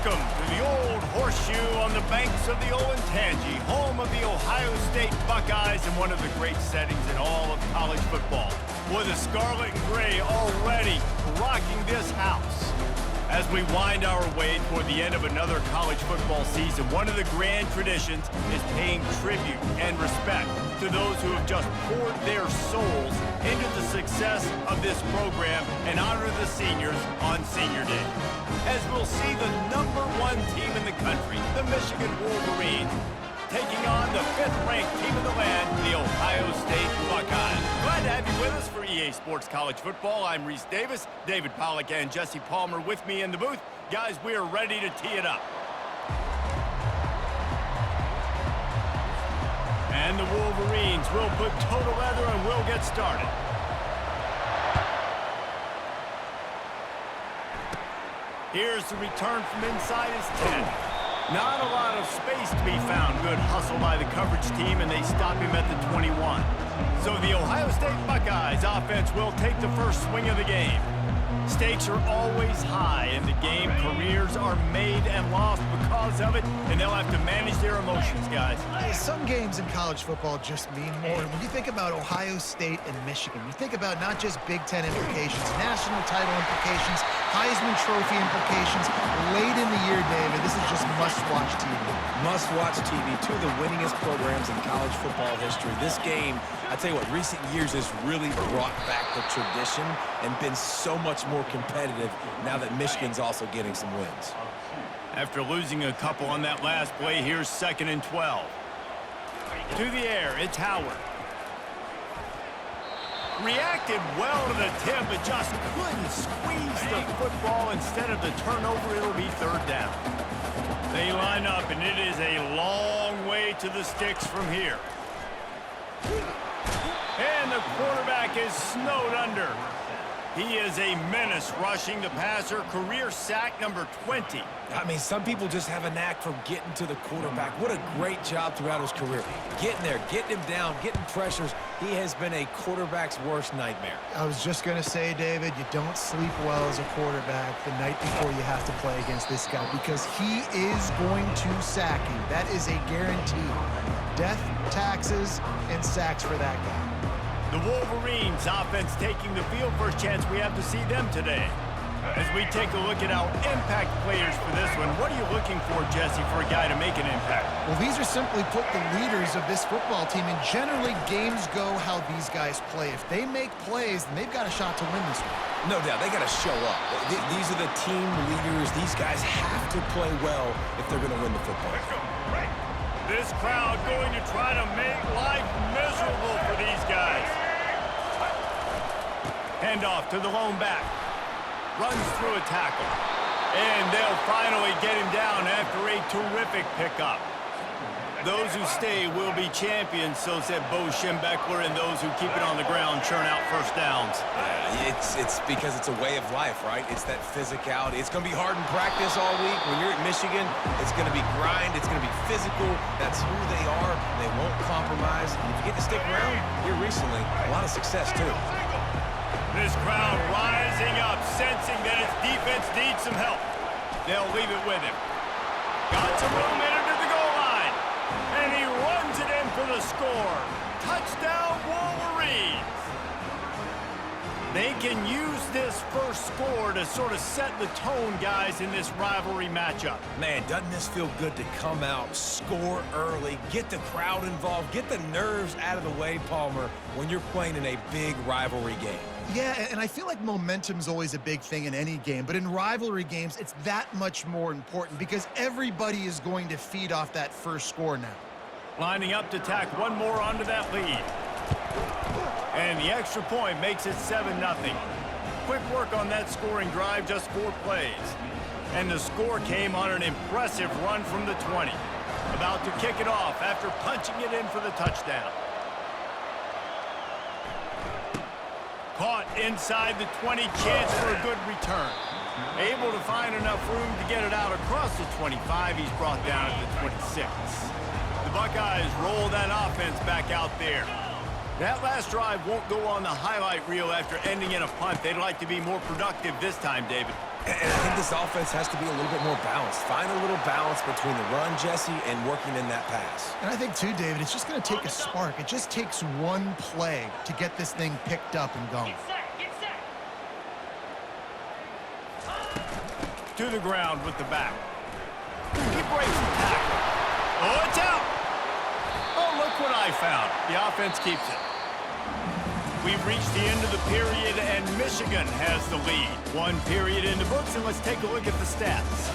Welcome to the Old Horseshoe on the banks of the Olentangy, home of the Ohio State Buckeyes and one of the great settings in all of college football. With the scarlet and gray already rocking this house. As we wind our way toward the end of another college football season, one of the grand traditions is paying tribute and respect to those who have just poured their souls into the success of this program and honor the seniors on Senior Day. As we'll see the #1 team in the country, the Michigan Wolverines, taking on the 5th-ranked team in the land, the Ohio State Buckeyes. Glad to have you with us for EA Sports College Football. I'm Reese Davis, David Pollack, and Jesse Palmer with me in the booth. Guys, we are ready to tee it up. And the Wolverines will put toe to leather and we'll get started. Here's the return from inside his 10. Not a lot of space to be found. Good hustle by the coverage team, and they stop him at the 21. So the Ohio State Buckeyes offense will take the first swing of the game. Stakes are always high in the game. Careers are made and lost because of it, and they'll have to manage their emotions, guys. Some games in college football just mean more. When you think about Ohio State and Michigan, you think about not just Big Ten implications, national title implications, Heisman Trophy implications. Late in the year, David, this is just must-watch TV. Must-watch TV. Two of the winningest programs in college football history. This game, I tell you what, recent years has really brought back the tradition and been so much more competitive now that Michigan's also getting some wins. After losing a couple on that last play, here's 2nd and 12. To the air, it's Howard. Reacted well to the tip, but just couldn't squeeze the football. Instead of the turnover, it'll be 3rd down. They line up, and it is a long way to the sticks from here. And the quarterback is snowed under. He is a menace rushing the passer. Career sack number 20. I mean, some people just have a knack for getting to the quarterback. What a great job throughout his career. Getting there, getting him down, getting pressures. He has been a quarterback's worst nightmare. I was just going to say, David, you don't sleep well as a quarterback the night before you have to play against this guy because he is going to sack you. That is a guarantee. Death, taxes, and sacks for that guy. The Wolverines offense taking the field. First chance we have to see them today. As we take a look at our impact players for this one, what are you looking for, Jesse, for a guy to make an impact? Well, these are simply put the leaders of this football team, and generally games go how these guys play. If they make plays, then they've got a shot to win this one. No doubt, they got to show up. These are the team leaders. These guys have to play well if they're going to win the football. Let's go. Right. This crowd going to try to make life miserable for these guys. Handoff to the lone back. Runs through a tackle. And they'll finally get him down after a terrific pickup. Those who stay will be champions, so said Bo Schembechler, and those who keep it on the ground churn out first downs. It's because it's a way of life, right? It's that physicality. It's going to be hard in practice all week. When you're at Michigan, it's going to be grind. It's going to be physical. That's who they are. They won't compromise. And if you get to stick around here recently, a lot of success, too. This crowd rising up, sensing that its defense needs some help. They'll leave it with him. Got some room in to the goal line. And he runs it in for the score. Touchdown, Wolverines. They can use this first score to sort of set the tone, guys, in this rivalry matchup. Man, doesn't this feel good to come out, score early, get the crowd involved, get the nerves out of the way, Palmer, when you're playing in a big rivalry game? Yeah, and I feel like momentum's always a big thing in any game, but in rivalry games, it's that much more important because everybody is going to feed off that first score now. Lining up to tack one more onto that lead. And the extra point makes it 7-0. Quick work on that scoring drive, just 4 plays. And the score came on an impressive run from the 20. About to kick it off after punching it in for the touchdown. Caught inside the 20, chance for a good return. Able to find enough room to get it out across the 25. He's brought down at the 26. The Buckeyes roll that offense back out there. That last drive won't go on the highlight reel after ending in a punt. They'd like to be more productive this time, David. And I think this offense has to be a little bit more balanced. Find a little balance between the run, Jesse, and working in that pass. And I think, too, David, it's just going to take a spark. It just takes one play to get this thing picked up and going. To the ground with the back. He breaks the tackle. Oh, it's out. Oh, look what I found. The offense keeps it. We've reached the end of the period, and Michigan has the lead. One period in the books, and let's take a look at the stats.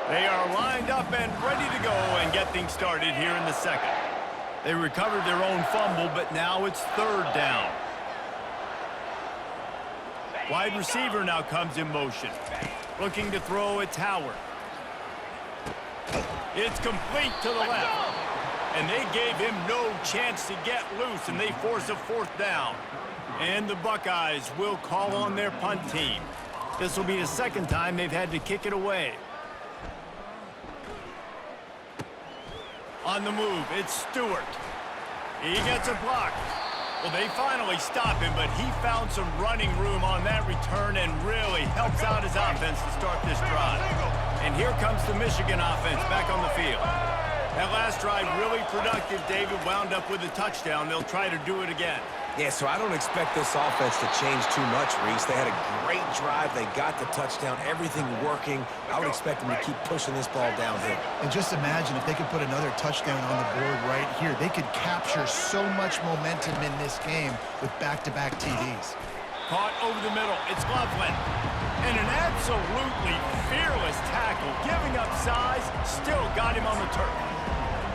They are lined up and ready to go and get things started here in the second. They recovered their own fumble, but now it's third down. Wide receiver now comes in motion. Looking to throw, it's Howard. It's complete to the left. And they gave him no chance to get loose, and they force a fourth down. And the Buckeyes will call on their punt team. This will be the second time they've had to kick it away. On the move, it's Stewart. He gets a block. Well, they finally stop him, but he found some running room on that return and really helps out his offense to start this drive. And here comes the Michigan offense back on the field. That last drive really productive. David wound up with a touchdown. They'll try to do it again. Yeah, so I don't expect this offense to change too much, Reese. They had a great drive. They got the touchdown, everything working. I would expect them to keep pushing this ball downhill. And just imagine if they could put another touchdown on the board right here. They could capture so much momentum in this game with back-to-back TDs. Caught over the middle. It's Loveland. And an absolutely fearless tackle. Giving up size, still got him on the turf.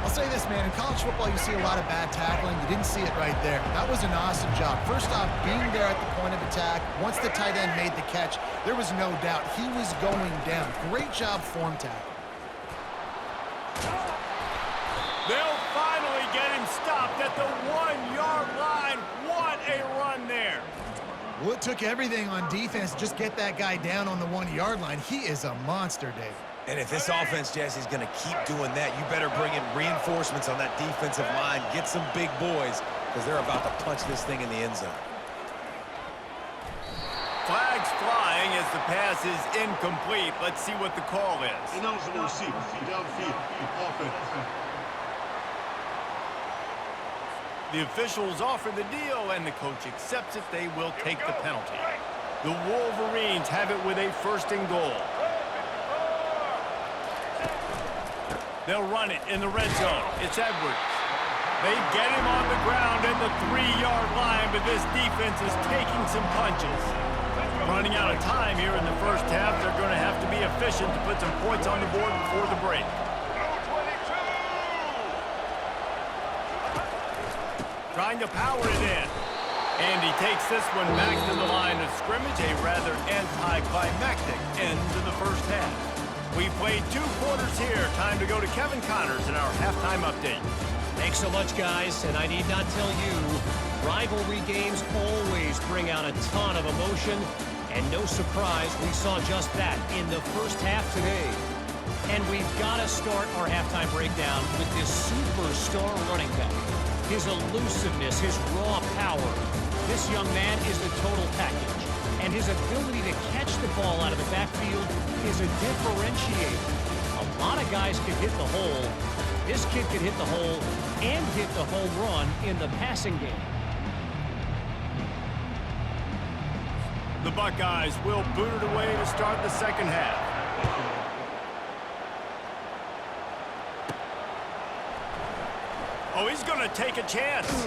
I'll say this, man, in college football you see a lot of bad tackling. You didn't see it right there. That was an awesome job. First off, being there at the point of attack. Once the tight end made the catch, there was no doubt he was going down. Great job form tackle. They'll finally get him stopped at the 1-yard line. What a run there. Well, it took everything on defense to just get that guy down on the 1-yard line. He is a monster, Dave. And if this offense, Jesse, is going to keep doing that, you better bring in reinforcements on that defensive line. Get some big boys, because they're about to punch this thing in the end zone. Flags flying as the pass is incomplete. Let's see what the call is. Announcing the receiver, downfield, offense. The officials offer the deal, and the coach accepts it. They will take the penalty. The Wolverines have it with a first and goal. They'll run it in the red zone. It's Edwards. They get him on the ground at the 3-yard line, but this defense is taking some punches. Running out of time here in the first half. They're going to have to be efficient to put some points on the board before the break. Trying to power it in. And he takes this one back to the line of scrimmage. A rather anticlimactic end to the first half. We've played 2 quarters here. Time to go to Kevin Connors in our halftime update. Thanks so much, guys. And I need not tell you, rivalry games always bring out a ton of emotion. And no surprise, we saw just that in the first half today. And we've got to start our halftime breakdown with this superstar running back. His elusiveness, his raw power. This young man is the total package. And his ability to catch the ball out of the backfield is a differentiator. A lot of guys can hit the hole. This kid can hit the hole and hit the home run in the passing game. The Buckeyes will boot it away to start the second half. Oh, he's going to take a chance.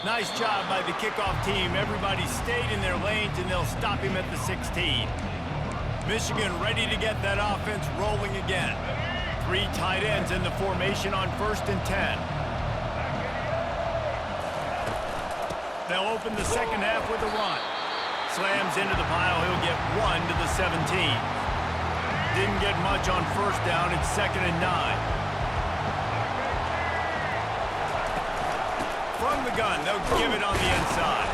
Nice job by the kickoff team. Everybody stayed in their lanes, and they'll stop him at the 16. Michigan ready to get that offense rolling again. 3 tight ends in the formation on 1st and 10. They'll open the second half with a run. Slams into the pile. He'll get 1 to the 17. Didn't get much on first down. It's 2nd and 9. From the gun, they'll give it on the inside.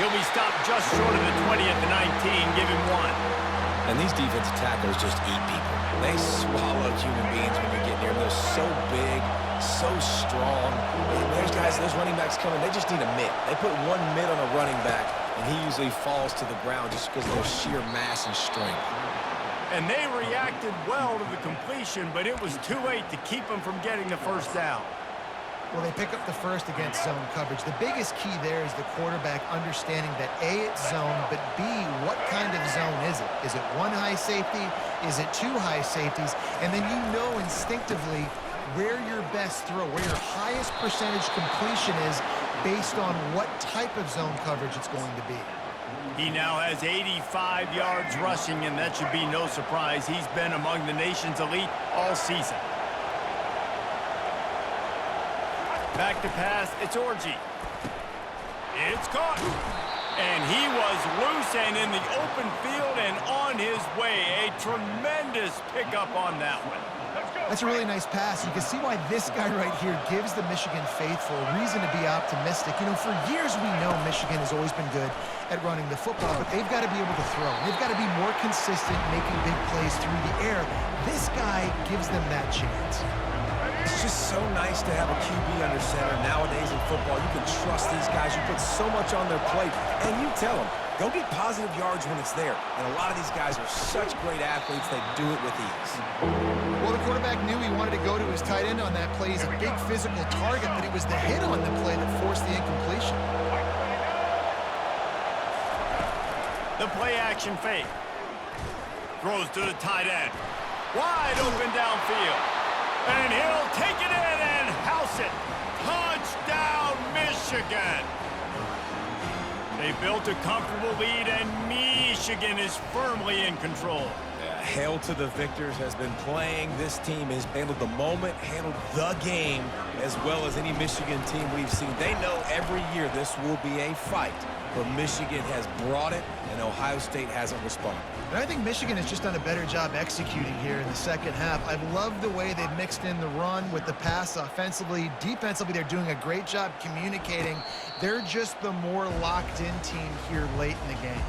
He'll be stopped just short of the 20 at the 19, give him 1. And these defensive tackles just eat people. They swallow human beings when you get near them. They're so big, so strong. And those running backs coming, they just need a mid. They put one mid on a running back, and he usually falls to the ground just because of their sheer mass and strength. And they reacted well to the completion, but it was too late to keep them from getting the first down. Well, they pick up the first against zone coverage. The biggest key there is the quarterback understanding that A, it's zone, but B, what kind of zone is it? Is it one high safety? Is it two high safeties? And then you know instinctively where your best throw, where your highest percentage completion is based on what type of zone coverage it's going to be. He now has 85 yards rushing, and that should be no surprise. He's been among the nation's elite all season. Back to pass, it's Orji. It's caught. And he was loose and in the open field and on his way. A tremendous pickup on that one. That's a really nice pass. You can see why this guy right here gives the Michigan faithful a reason to be optimistic. You know, for years we know Michigan has always been good at running the football, but they've got to be able to throw. They've got to be more consistent making big plays through the air. This guy gives them that chance. It's just so nice to have a QB under center. Nowadays in football, you can trust these guys. You put so much on their plate, and you tell them, go get positive yards when it's there. And a lot of these guys are such great athletes, they do it with ease. Well, the quarterback knew he wanted to go to his tight end on that play. He's a big physical target, but it was the hit on the play that forced the incompletion. The play action fake. Throws to the tight end. Wide open downfield. And he'll take it in and house it. Touchdown, Michigan. They built a comfortable lead, and Michigan is firmly in control. Hail to the victors has been playing. This team has handled the moment, handled the game as well as any Michigan team we've seen. They know every year this will be a fight, but Michigan has brought it, and Ohio State hasn't responded. And I think Michigan has just done a better job executing here in the second half. I love the way they've mixed in the run with the pass offensively. Defensively, they're doing a great job communicating. They're just the more locked-in team here late in the game.